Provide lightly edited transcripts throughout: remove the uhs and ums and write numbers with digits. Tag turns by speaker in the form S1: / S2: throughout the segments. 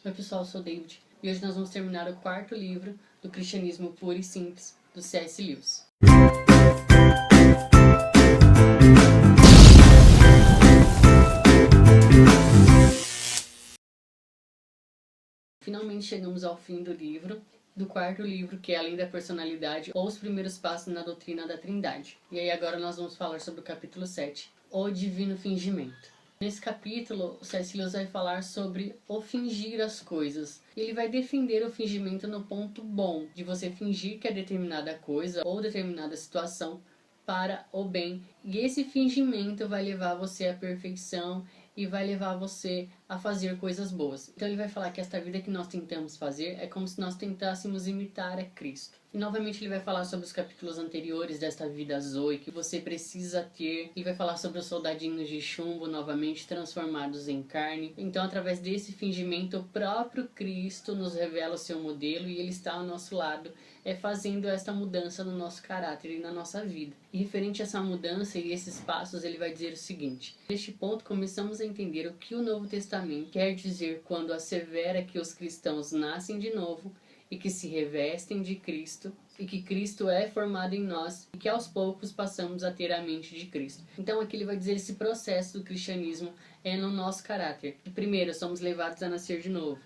S1: Oi pessoal, eu sou o David e hoje nós vamos terminar o quarto livro do Cristianismo Puro e Simples, do C.S. Lewis. Finalmente chegamos ao fim do livro, do quarto livro, que é Além da Personalidade, ou Os Primeiros Passos na Doutrina da Trindade. E aí agora nós vamos falar sobre o capítulo 7, O Divino Fingimento. Nesse capítulo, o C.S. Lewis vai falar sobre o fingir as coisas. Ele vai defender o fingimento no ponto bom, de você fingir que é determinada coisa ou determinada situação para o bem. E esse fingimento vai levar você à perfeição e vai levar você a fazer coisas boas. Então ele vai falar que esta vida que nós tentamos fazer é como se nós tentássemos imitar a Cristo. E novamente ele vai falar sobre os capítulos anteriores desta vida Zoe, que você precisa ter. Ele vai falar sobre os soldadinhos de chumbo novamente transformados em carne. Então através desse fingimento o próprio Cristo nos revela o seu modelo e ele está ao nosso lado, fazendo esta mudança no nosso caráter e na nossa vida. E referente a essa mudança e esses passos, ele vai dizer o seguinte: neste ponto começamos a entender o que o Novo Testamento quer dizer quando assevera que os cristãos nascem de novo e que se revestem de Cristo, e que Cristo é formado em nós, e que aos poucos passamos a ter a mente de Cristo. Então aqui ele vai dizer esse processo do cristianismo é no nosso caráter. Primeiro, somos levados a nascer de novo.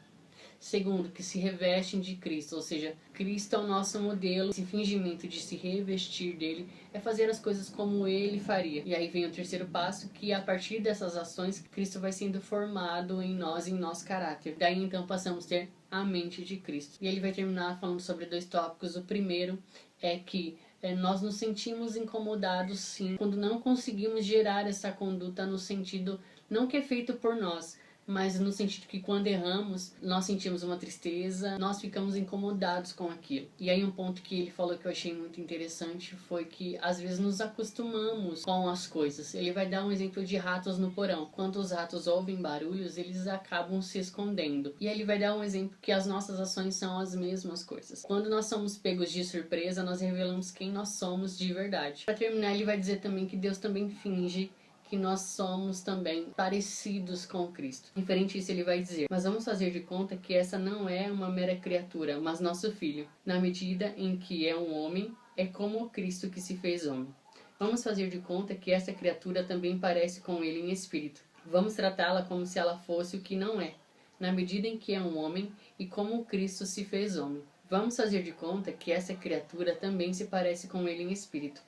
S1: Segundo, que se revestem de Cristo, ou seja, Cristo é o nosso modelo. Esse fingimento de se revestir dele é fazer as coisas como ele faria. E aí vem o terceiro passo, que a partir dessas ações, Cristo vai sendo formado em nós, em nosso caráter. Daí então passamos a ter a mente de Cristo. E ele vai terminar falando sobre dois tópicos. O primeiro é que nós nos sentimos incomodados sim, quando não conseguimos gerar essa conduta no sentido, não que é feito por nós, mas no sentido que quando erramos, nós sentimos uma tristeza, nós ficamos incomodados com aquilo. E aí um ponto que ele falou que eu achei muito interessante foi que às vezes nos acostumamos com as coisas. Ele vai dar um exemplo de ratos no porão. Quando os ratos ouvem barulhos, eles acabam se escondendo. E aí ele vai dar um exemplo que as nossas ações são as mesmas coisas. Quando nós somos pegos de surpresa, nós revelamos quem nós somos de verdade. Para terminar, ele vai dizer também que Deus também finge que nós somos também parecidos com Cristo. Diferente disso, ele vai dizer: mas vamos fazer de conta que essa não é uma mera criatura, mas nosso filho, na medida em que é um homem, é como o Cristo que se fez homem. Vamos fazer de conta que essa criatura também parece com ele em espírito. Vamos tratá-la como se ela fosse o que não é, na medida em que é um homem e como o Cristo se fez homem. Vamos fazer de conta que essa criatura também se parece com ele em espírito.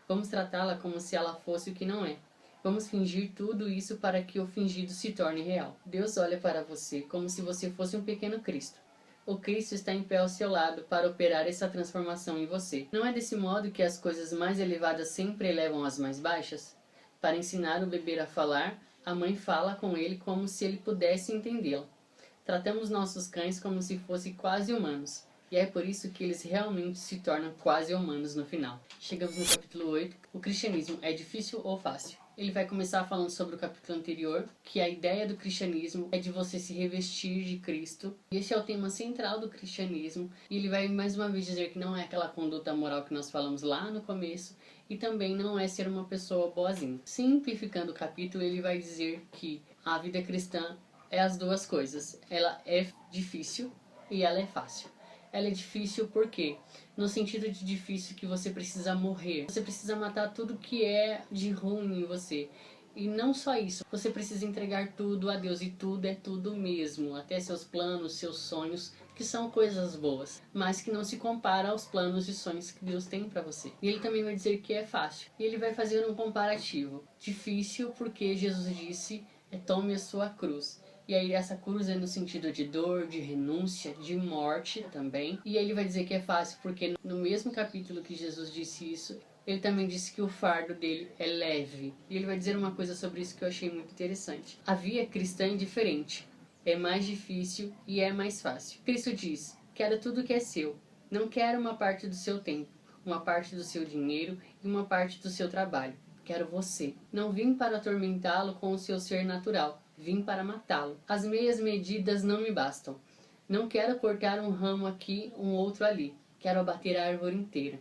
S1: Vamos tratá-la como se ela fosse o que não é. Vamos fingir tudo isso para que o fingido se torne real. Deus olha para você como se você fosse um pequeno Cristo. O Cristo está em pé ao seu lado para operar essa transformação em você. Não é desse modo que as coisas mais elevadas sempre elevam as mais baixas? Para ensinar o bebê a falar, a mãe fala com ele como se ele pudesse entendê-la. Tratamos nossos cães como se fossem quase humanos. E é por isso que eles realmente se tornam quase humanos no final. Chegamos no capítulo 8. O cristianismo é difícil ou fácil? Ele vai começar falando sobre o capítulo anterior, que a ideia do cristianismo é de você se revestir de Cristo. Esse é o tema central do cristianismo. E ele vai mais uma vez dizer que não é aquela conduta moral que nós falamos lá no começo, e também não é ser uma pessoa boazinha. Simplificando o capítulo, ele vai dizer que a vida cristã é as duas coisas. Ela é difícil e ela é fácil. Ela é difícil por quê? No sentido de difícil que você precisa morrer. Você precisa matar tudo que é de ruim em você. E não só isso, você precisa entregar tudo a Deus. E tudo é tudo mesmo. Até seus planos, seus sonhos, que são coisas boas. Mas que não se compara aos planos e sonhos que Deus tem para você. E ele também vai dizer que é fácil. E ele vai fazer um comparativo. Difícil porque Jesus disse, tome a sua cruz. E aí essa cruz é no sentido de dor, de renúncia, de morte também. E ele vai dizer que é fácil porque no mesmo capítulo que Jesus disse isso, ele também disse que o fardo dele é leve. E ele vai dizer uma coisa sobre isso que eu achei muito interessante. A via cristã é diferente. É mais difícil e é mais fácil. Cristo diz: quero tudo que é seu. Não quero uma parte do seu tempo, uma parte do seu dinheiro e uma parte do seu trabalho. Quero você. Não vim para atormentá-lo com o seu ser natural. Vim para matá-lo. As meias medidas não me bastam. Não quero cortar um ramo aqui, um outro ali. Quero abater a árvore inteira.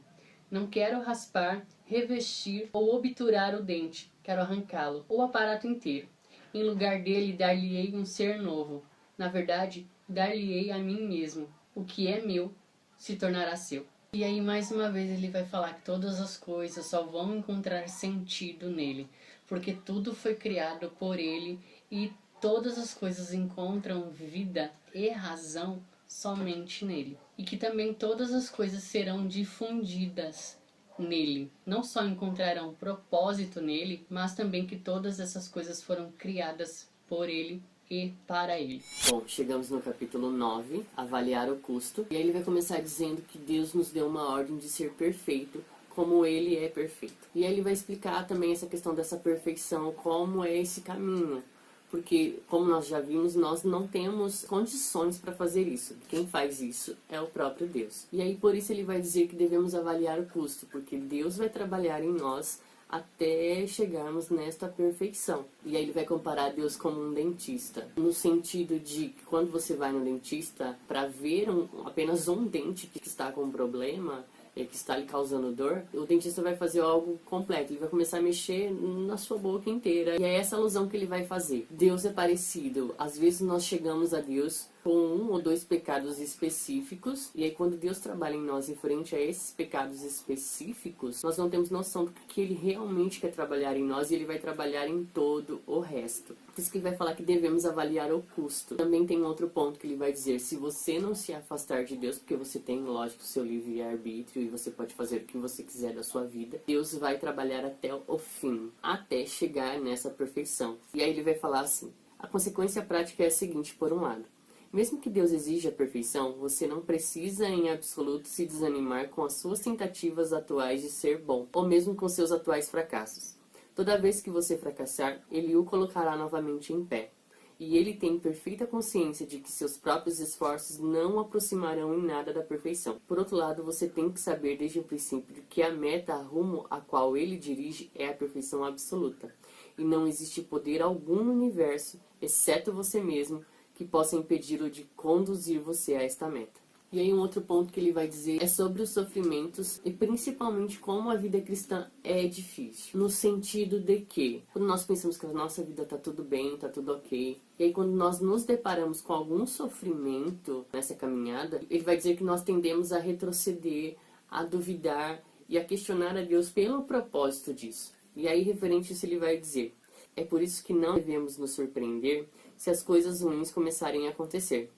S1: Não quero raspar, revestir ou obturar o dente. Quero arrancá-lo, ou o aparato inteiro. Em lugar dele, dar-lhe-ei um ser novo. Na verdade, dar-lhe-ei a mim mesmo. O que é meu se tornará seu. E aí, mais uma vez, ele vai falar que todas as coisas só vão encontrar sentido nele, porque tudo foi criado por ele e todas as coisas encontram vida e razão somente nele. E que também todas as coisas serão difundidas nele. Não só encontrarão propósito nele, mas também que todas essas coisas foram criadas por ele e para ele.
S2: Bom, chegamos no capítulo 9, avaliar o custo. E aí ele vai começar dizendo que Deus nos deu uma ordem de ser perfeito, como ele é perfeito. E aí ele vai explicar também essa questão dessa perfeição, como é esse caminho. Porque, como nós já vimos, nós não temos condições para fazer isso. Quem faz isso é o próprio Deus. E aí por isso ele vai dizer que devemos avaliar o custo, porque Deus vai trabalhar em nós até chegarmos nesta perfeição. E aí ele vai comparar Deus como um dentista, no sentido de que quando você vai no dentista para ver apenas um dente que está com problema, que está lhe causando dor, o dentista vai fazer algo completo, ele vai começar a mexer na sua boca inteira. E é essa alusão que ele vai fazer. Deus é parecido. Às vezes nós chegamos a Deus com 1 ou 2 pecados específicos, e aí quando Deus trabalha em nós em frente a esses pecados específicos, nós não temos noção do que ele realmente quer trabalhar em nós, e ele vai trabalhar em todo o resto. Por isso que ele vai falar que devemos avaliar o custo. Também tem outro ponto que ele vai dizer: se você não se afastar de Deus, porque você tem, lógico, o seu livre-arbítrio e você pode fazer o que você quiser da sua vida, Deus vai trabalhar até o fim, até chegar nessa perfeição. E aí ele vai falar assim: a consequência prática é a seguinte, por um lado: mesmo que Deus exija a perfeição, você não precisa em absoluto se desanimar com as suas tentativas atuais de ser bom, ou mesmo com seus atuais fracassos. Toda vez que você fracassar, Ele o colocará novamente em pé. E ele tem perfeita consciência de que seus próprios esforços não o aproximarão em nada da perfeição. Por outro lado, você tem que saber desde o princípio que a meta rumo a qual ele dirige é a perfeição absoluta. E não existe poder algum no universo, exceto você mesmo, que possa impedi-lo de conduzir você a esta meta. E aí um outro ponto que ele vai dizer é sobre os sofrimentos e principalmente como a vida cristã é difícil. No sentido de que, quando nós pensamos que a nossa vida está tudo bem, está tudo ok, e aí quando nós nos deparamos com algum sofrimento nessa caminhada, ele vai dizer que nós tendemos a retroceder, a duvidar e a questionar a Deus pelo propósito disso. E aí referente a isso ele vai dizer: é por isso que não devemos nos surpreender se as coisas ruins começarem a acontecer.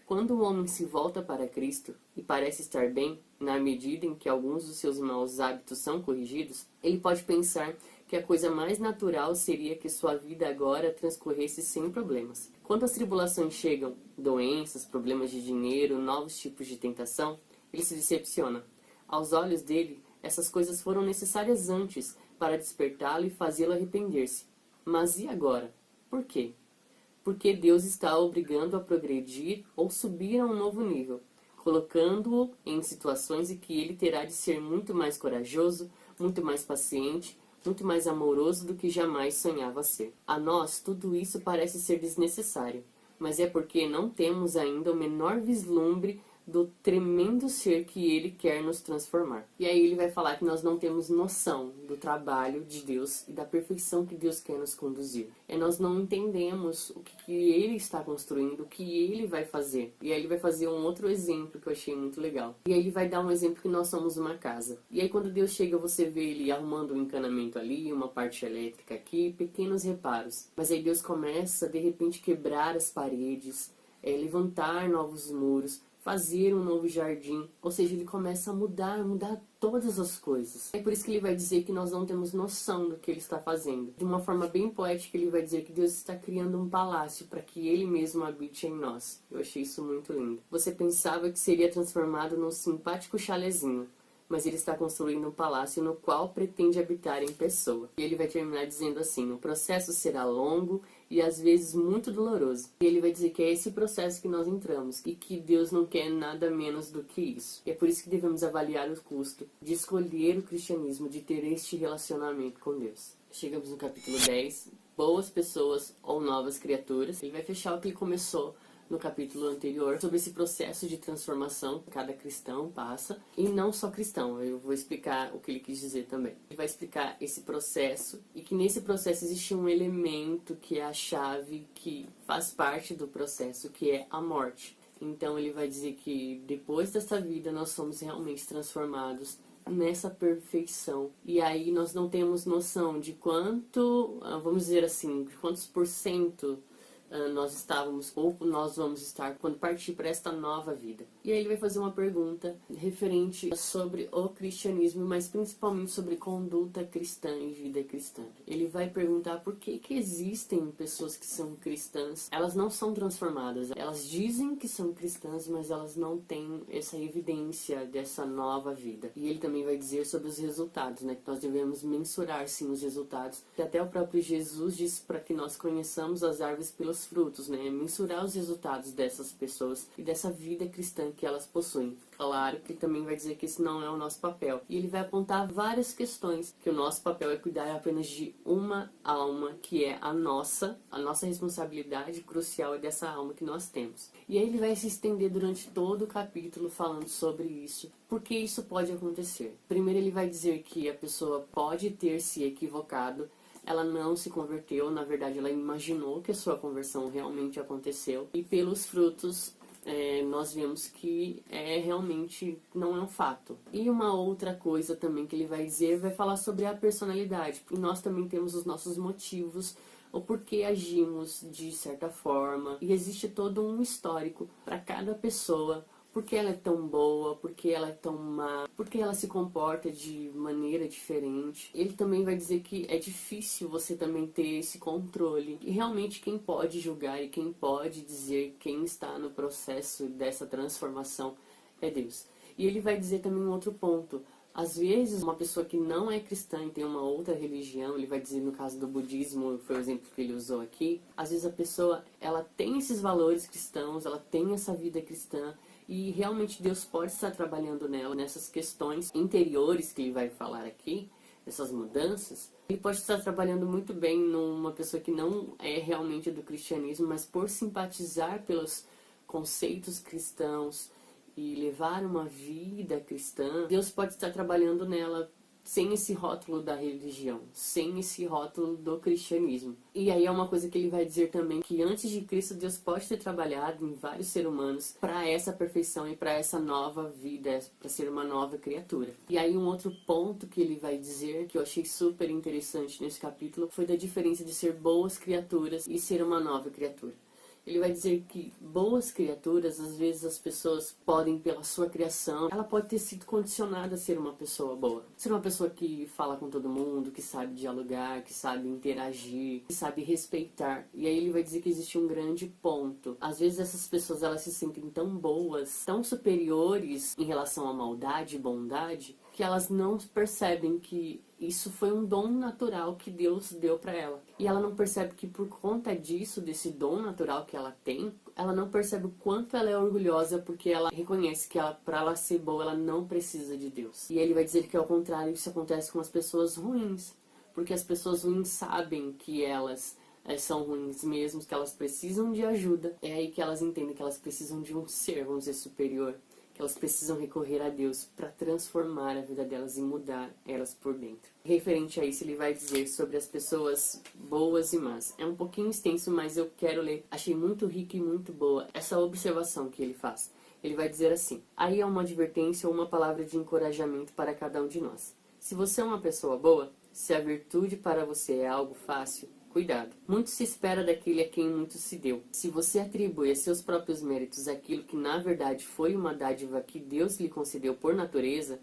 S2: Quando o homem se volta para Cristo e parece estar bem, na medida em que alguns dos seus maus hábitos são corrigidos, ele pode pensar que a coisa mais natural seria que sua vida agora transcorresse sem problemas. Quando as tribulações chegam, doenças, problemas de dinheiro, novos tipos de tentação, ele se decepciona. Aos olhos dele, essas coisas foram necessárias antes para despertá-lo e fazê-lo arrepender-se. Mas e agora? Por quê? Porque Deus está obrigando a progredir ou subir a um novo nível, colocando-o em situações em que ele terá de ser muito mais corajoso, muito mais paciente, muito mais amoroso do que jamais sonhava ser. A nós, tudo isso parece ser desnecessário, mas é porque não temos ainda o menor vislumbre do tremendo ser que ele quer nos transformar. E aí ele vai falar que nós não temos noção do trabalho de Deus e da perfeição que Deus quer nos conduzir. Nós não entendemos o que ele está construindo, o que ele vai fazer. E aí ele vai fazer um outro exemplo que eu achei muito legal. E aí ele vai dar um exemplo que nós somos uma casa. E aí quando Deus chega, você vê ele arrumando um encanamento ali, uma parte elétrica aqui, pequenos reparos. Mas aí Deus começa, de repente, quebrar as paredes, levantar novos muros, fazer um novo jardim, ou seja, ele começa a mudar todas as coisas. É por isso que ele vai dizer que nós não temos noção do que ele está fazendo. De uma forma bem poética, ele vai dizer que Deus está criando um palácio para que ele mesmo habite em nós. Eu achei isso muito lindo. Você pensava que seria transformado num simpático chalezinho, mas ele está construindo um palácio no qual pretende habitar em pessoa. E ele vai terminar dizendo assim: o processo será longo e às vezes muito doloroso. E ele vai dizer que é esse processo que nós entramos e que Deus não quer nada menos do que isso. E é por isso que devemos avaliar o custo de escolher o cristianismo, de ter este relacionamento com Deus. Chegamos no capítulo 10, boas pessoas ou novas criaturas. Ele vai fechar o que ele começou no capítulo anterior sobre esse processo de transformação que cada cristão passa, e não só cristão, eu vou explicar o que ele quis dizer também. Ele vai explicar esse processo e que nesse processo existe um elemento que é a chave que faz parte do processo, que é a morte. Então ele vai dizer que depois dessa vida nós somos realmente transformados nessa perfeição. E aí nós não temos noção de quanto, vamos dizer assim, de quantos por cento nós estávamos ou nós vamos estar quando partir para esta nova vida. E aí ele vai fazer uma pergunta referente sobre o cristianismo, mas principalmente sobre conduta cristã e vida cristã. Ele vai perguntar por que existem pessoas que são cristãs, elas não são transformadas, elas dizem que são cristãs, mas elas não têm essa evidência dessa nova vida. E ele também vai dizer sobre os resultados, né, que nós devemos mensurar sim os resultados. E até o próprio Jesus disse para que nós conheçamos as árvores pelos frutos, né? Mensurar os resultados dessas pessoas e dessa vida cristã que elas possuem. Claro que ele também vai dizer que esse não é o nosso papel. E ele vai apontar várias questões, que o nosso papel é cuidar apenas de uma alma, que é a nossa responsabilidade crucial é dessa alma que nós temos. E aí ele vai se estender durante todo o capítulo falando sobre isso, porque isso pode acontecer. Primeiro ele vai dizer que a pessoa pode ter se equivocado, ela não se converteu, na verdade ela imaginou que a sua conversão realmente aconteceu. E pelos frutos nós vemos que realmente não é um fato. E uma outra coisa também que ele vai dizer, vai falar sobre a personalidade. E nós também temos os nossos motivos, o porquê agimos de certa forma. E existe todo um histórico para cada pessoa. Por que ela é tão boa, por que ela é tão má, por que ela se comporta de maneira diferente. Ele também vai dizer que é difícil você também ter esse controle. E realmente quem pode julgar e quem pode dizer quem está no processo dessa transformação é Deus. E ele vai dizer também um outro ponto. Às vezes, uma pessoa que não é cristã e tem uma outra religião, ele vai dizer no caso do budismo, foi o exemplo que ele usou aqui, às vezes a pessoa, ela tem esses valores cristãos, ela tem essa vida cristã, e realmente Deus pode estar trabalhando nela, nessas questões interiores que ele vai falar aqui, essas mudanças. Ele pode estar trabalhando muito bem numa pessoa que não é realmente do cristianismo, mas por simpatizar pelos conceitos cristãos e levar uma vida cristã, Deus pode estar trabalhando nela sem esse rótulo da religião, sem esse rótulo do cristianismo. E aí é uma coisa que ele vai dizer também, que antes de Cristo Deus pode ter trabalhado em vários seres humanos para essa perfeição e para essa nova vida, para ser uma nova criatura. E aí um outro ponto que ele vai dizer, que eu achei super interessante nesse capítulo, foi da diferença de ser boas criaturas e ser uma nova criatura. Ele vai dizer que boas criaturas, às vezes as pessoas podem, pela sua criação, ela pode ter sido condicionada a ser uma pessoa boa. Ser uma pessoa que fala com todo mundo, que sabe dialogar, que sabe interagir, que sabe respeitar. E aí ele vai dizer que existe um grande ponto. Às vezes essas pessoas, elas se sentem tão boas, tão superiores em relação à maldade e bondade, que elas não percebem que isso foi um dom natural que Deus deu para ela. E ela não percebe que por conta disso, desse dom natural que ela tem, ela não percebe o quanto ela é orgulhosa, porque ela reconhece que para ela ser boa, ela não precisa de Deus. E ele vai dizer que ao contrário, isso acontece com as pessoas ruins. Porque as pessoas ruins sabem que elas são ruins mesmo, que elas precisam de ajuda. É aí que elas entendem que elas precisam de um ser, vamos dizer, superior. Elas precisam recorrer a Deus para transformar a vida delas e mudar elas por dentro. Referente a isso, ele vai dizer sobre as pessoas boas e más. É um pouquinho extenso, mas eu quero ler. Achei muito rica e muito boa essa observação que ele faz. Ele vai dizer assim: aí é uma advertência ou uma palavra de encorajamento para cada um de nós. Se você é uma pessoa boa, se a virtude para você é algo fácil, cuidado. Muito se espera daquele a quem muito se deu. Se você atribui a seus próprios méritos aquilo que na verdade foi uma dádiva que Deus lhe concedeu por natureza,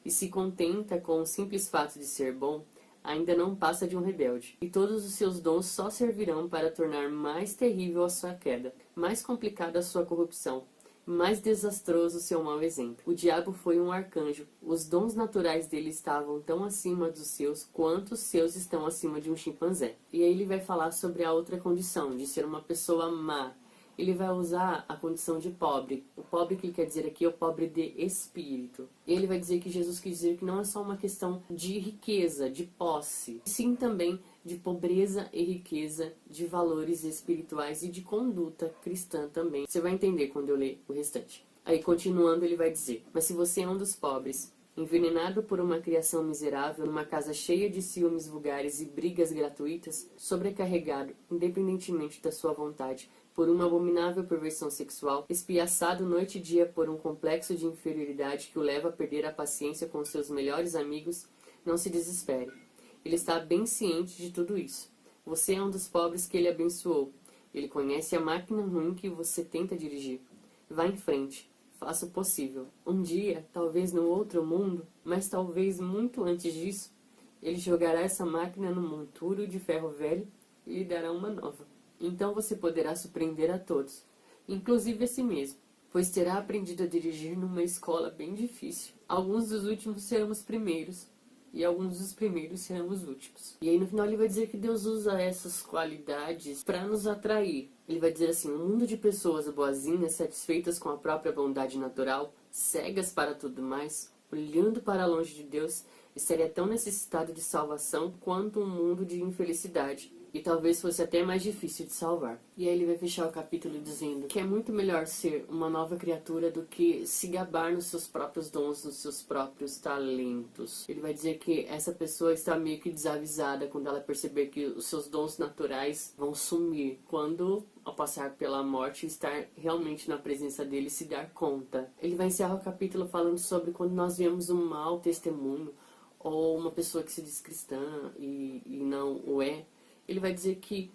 S2: e se contenta com o simples fato de ser bom, ainda não passa de um rebelde. E todos os seus dons só servirão para tornar mais terrível a sua queda, mais complicada a sua corrupção, mais desastroso o seu mau exemplo. O diabo foi um arcanjo. Os dons naturais dele estavam tão acima dos seus quanto os seus estão acima de um chimpanzé. E aí ele vai falar sobre a outra condição, de ser uma pessoa má. Ele vai usar a condição de pobre. O pobre que ele quer dizer aqui é o pobre de espírito. Ele vai dizer que Jesus quis dizer que não é só uma questão de riqueza, de posse, sim também de pobreza e riqueza, de valores espirituais e de conduta cristã também. Você vai entender quando eu ler o restante. Aí, continuando, ele vai dizer: mas se você é um dos pobres, envenenado por uma criação miserável, numa casa cheia de ciúmes vulgares e brigas gratuitas, sobrecarregado, independentemente da sua vontade, por uma abominável perversão sexual, espiaçado noite e dia por um complexo de inferioridade que o leva a perder a paciência com seus melhores amigos, não se desespere. Ele está bem ciente de tudo isso. Você é um dos pobres que ele abençoou. Ele conhece a máquina ruim que você tenta dirigir. Vá em frente. Faça o possível. Um dia, talvez no outro mundo, mas talvez muito antes disso, ele jogará essa máquina no monturo de ferro velho e lhe dará uma nova. Então você poderá surpreender a todos, inclusive a si mesmo, pois terá aprendido a dirigir numa escola bem difícil. Alguns dos últimos serão os primeiros, e alguns dos primeiros serão os últimos. E aí no final ele vai dizer que Deus usa essas qualidades para nos atrair. Ele vai dizer assim: um mundo de pessoas boazinhas, satisfeitas com a própria bondade natural, cegas para tudo mais, olhando para longe de Deus, estaria tão necessitado de salvação quanto um mundo de infelicidade. E talvez fosse até mais difícil de salvar. E aí ele vai fechar o capítulo dizendo que é muito melhor ser uma nova criatura do que se gabar nos seus próprios dons, nos seus próprios talentos. Ele vai dizer que essa pessoa está meio que desavisada quando ela perceber que os seus dons naturais vão sumir. Quando, ao passar pela morte, estar realmente na presença dele, se dar conta. Ele vai encerrar o capítulo falando sobre quando nós vemos um mau testemunho, ou uma pessoa que se diz cristã e não o é. Ele vai dizer que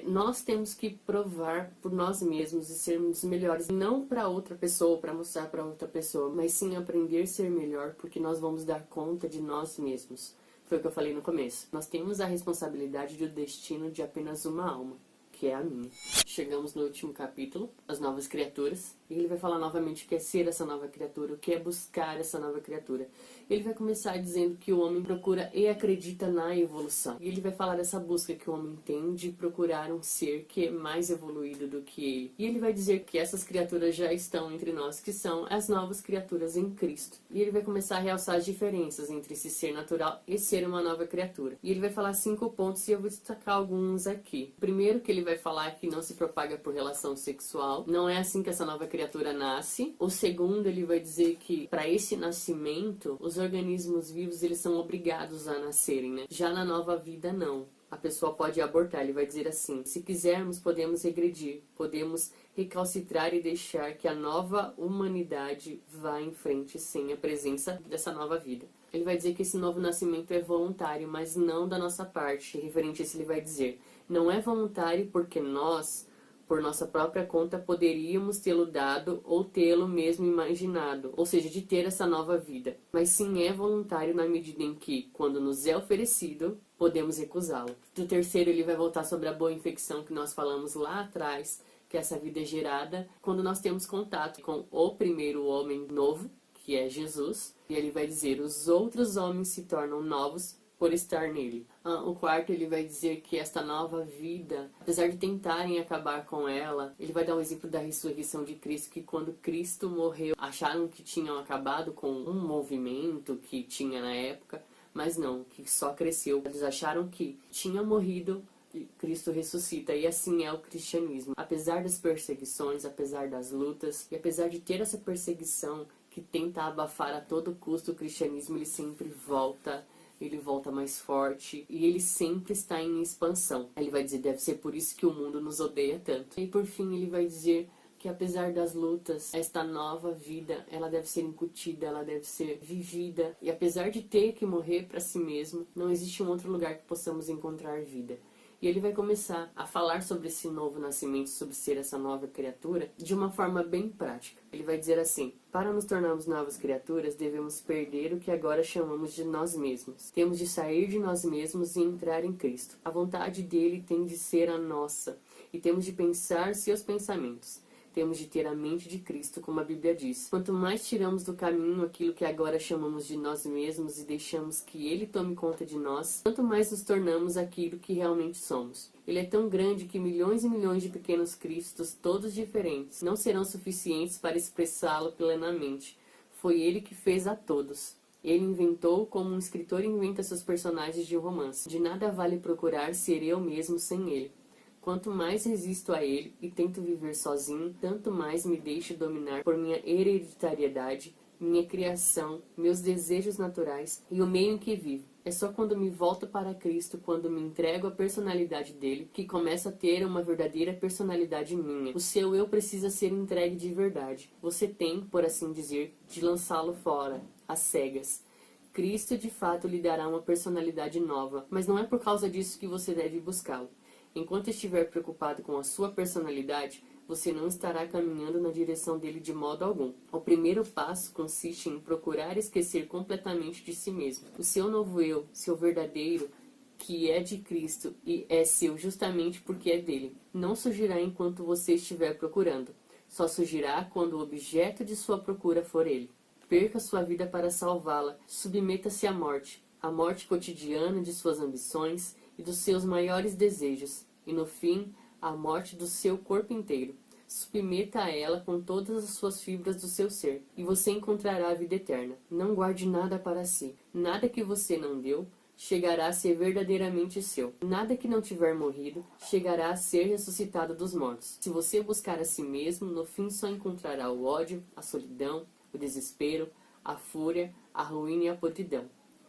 S2: nós temos que provar por nós mesmos e sermos melhores, não para outra pessoa, para mostrar para outra pessoa, mas sim aprender a ser melhor, porque nós vamos dar conta de nós mesmos. Foi o que eu falei no começo. Nós temos a responsabilidade do destino de apenas uma alma, que é a minha. Chegamos no último capítulo, as novas criaturas, e ele vai falar novamente o que é ser essa nova criatura, o que é buscar essa nova criatura. Ele vai começar dizendo que o homem procura e acredita na evolução. E ele vai falar dessa busca que o homem tem de procurar um ser que é mais evoluído do que ele. E ele vai dizer que essas criaturas já estão entre nós, que são as novas criaturas em Cristo. E ele vai começar a realçar as diferenças entre esse ser natural e ser uma nova criatura. E ele vai falar 5 pontos e eu vou destacar alguns aqui. O primeiro que ele vai falar é que não se propaga por relação sexual. Não é assim que essa nova criatura nasce. O segundo, ele vai dizer que para esse nascimento, os organismos vivos eles são obrigados a nascerem, né? Já na nova vida, não. A pessoa pode abortar. Ele vai dizer assim: se quisermos, podemos regredir, podemos recalcitrar e deixar que a nova humanidade vá em frente sem a presença dessa nova vida. Ele vai dizer que esse novo nascimento é voluntário, mas não da nossa parte. Referente a isso, ele vai dizer: não é voluntário porque nós, por nossa própria conta, poderíamos tê-lo dado ou tê-lo mesmo imaginado, ou seja, de ter essa nova vida. Mas sim é voluntário na medida em que, quando nos é oferecido, podemos recusá-lo. Do terceiro, ele vai voltar sobre a boa infecção que nós falamos lá atrás, que essa vida é gerada quando nós temos contato com o primeiro homem novo, que é Jesus, e ele vai dizer: os outros homens se tornam novos por estar nele. O quarto, ele vai dizer que esta nova vida, apesar de tentarem acabar com ela, ele vai dar um exemplo da ressurreição de Cristo, que quando Cristo morreu, acharam que tinham acabado com um movimento que tinha na época, mas não, que só cresceu. Eles acharam que tinha morrido e Cristo ressuscita, e assim é o cristianismo. Apesar das perseguições, apesar das lutas, e apesar de ter essa perseguição que tenta abafar a todo custo, o cristianismo ele sempre volta. Ele volta mais forte e ele sempre está em expansão. Ele vai dizer: deve ser por isso que o mundo nos odeia tanto. E por fim ele vai dizer que apesar das lutas, esta nova vida, ela deve ser incutida, ela deve ser vivida. E apesar de ter que morrer para si mesmo, não existe um outro lugar que possamos encontrar vida. E ele vai começar a falar sobre esse novo nascimento, sobre ser essa nova criatura, de uma forma bem prática. Ele vai dizer assim: para nos tornarmos novas criaturas, devemos perder o que agora chamamos de nós mesmos. Temos de sair de nós mesmos e entrar em Cristo. A vontade dele tem de ser a nossa, e temos de pensar seus pensamentos. Temos de ter a mente de Cristo, como a Bíblia diz. Quanto mais tiramos do caminho aquilo que agora chamamos de nós mesmos e deixamos que Ele tome conta de nós, tanto mais nos tornamos aquilo que realmente somos. Ele é tão grande que milhões e milhões de pequenos Cristos, todos diferentes, não serão suficientes para expressá-lo plenamente. Foi Ele que fez a todos. Ele inventou como um escritor inventa seus personagens de romance. De nada vale procurar ser eu mesmo sem ele. Quanto mais resisto a ele e tento viver sozinho, tanto mais me deixo dominar por minha hereditariedade, minha criação, meus desejos naturais e o meio em que vivo. É só quando me volto para Cristo, quando me entrego à personalidade dele, que começo a ter uma verdadeira personalidade minha. O seu eu precisa ser entregue de verdade. Você tem, por assim dizer, de lançá-lo fora, às cegas. Cristo de fato lhe dará uma personalidade nova, mas não é por causa disso que você deve buscá-lo. Enquanto estiver preocupado com a sua personalidade, você não estará caminhando na direção dele de modo algum. O primeiro passo consiste em procurar esquecer completamente de si mesmo. O seu novo eu, seu verdadeiro, que é de Cristo e é seu justamente porque é dele, não surgirá enquanto você estiver procurando. Só surgirá quando o objeto de sua procura for ele. Perca sua vida para salvá-la, submeta-se à morte cotidiana de suas ambições e dos seus maiores desejos, e no fim, a morte do seu corpo inteiro. Submeta a ela com todas as suas fibras do seu ser, e você encontrará a vida eterna. Não guarde nada para si. Nada que você não deu chegará a ser verdadeiramente seu. Nada que não tiver morrido chegará a ser ressuscitado dos mortos. Se você buscar a si mesmo, no fim só encontrará o ódio, a solidão, o desespero, a fúria, a ruína e a podridão.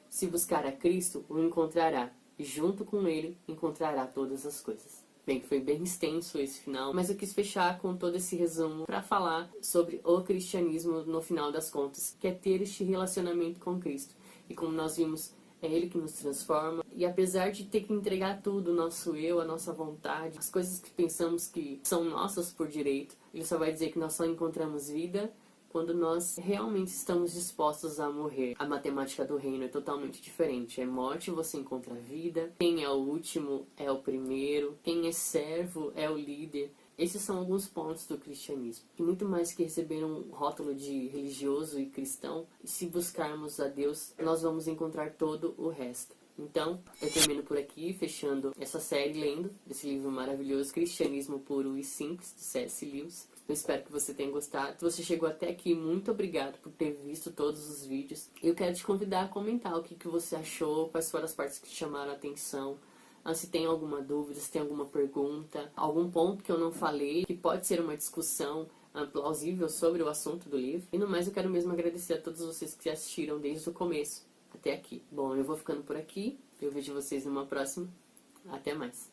S2: Se buscar a Cristo, o encontrará, e junto com ele encontrará todas as coisas. Bem, foi bem extenso esse final, mas eu quis fechar com todo esse resumo para falar sobre o cristianismo no final das contas, que é ter este relacionamento com Cristo. E como nós vimos, é Ele que nos transforma. E apesar de ter que entregar tudo, o nosso eu, a nossa vontade, as coisas que pensamos que são nossas por direito, Ele só vai dizer que nós só encontramos vida quando nós realmente estamos dispostos a morrer. A matemática do reino é totalmente diferente. É morte, você encontra vida. Quem é o último é o primeiro. Quem é servo é o líder. Esses são alguns pontos do cristianismo. E muito mais que receber um rótulo de religioso e cristão, e se buscarmos a Deus, nós vamos encontrar todo o resto. Então, eu termino por aqui, fechando essa série lendo esse livro maravilhoso, Cristianismo Puro e Simples, do C.S. Lewis. Eu espero que você tenha gostado. Se você chegou até aqui, muito obrigado por ter visto todos os vídeos. Eu quero te convidar a comentar o que você achou, quais foram as partes que te chamaram a atenção. Se tem alguma dúvida, se tem alguma pergunta, algum ponto que eu não falei, que pode ser uma discussão plausível sobre o assunto do livro. E no mais, eu quero mesmo agradecer a todos vocês que assistiram desde o começo até aqui. Bom, eu vou ficando por aqui. Eu vejo vocês numa próxima. Até mais.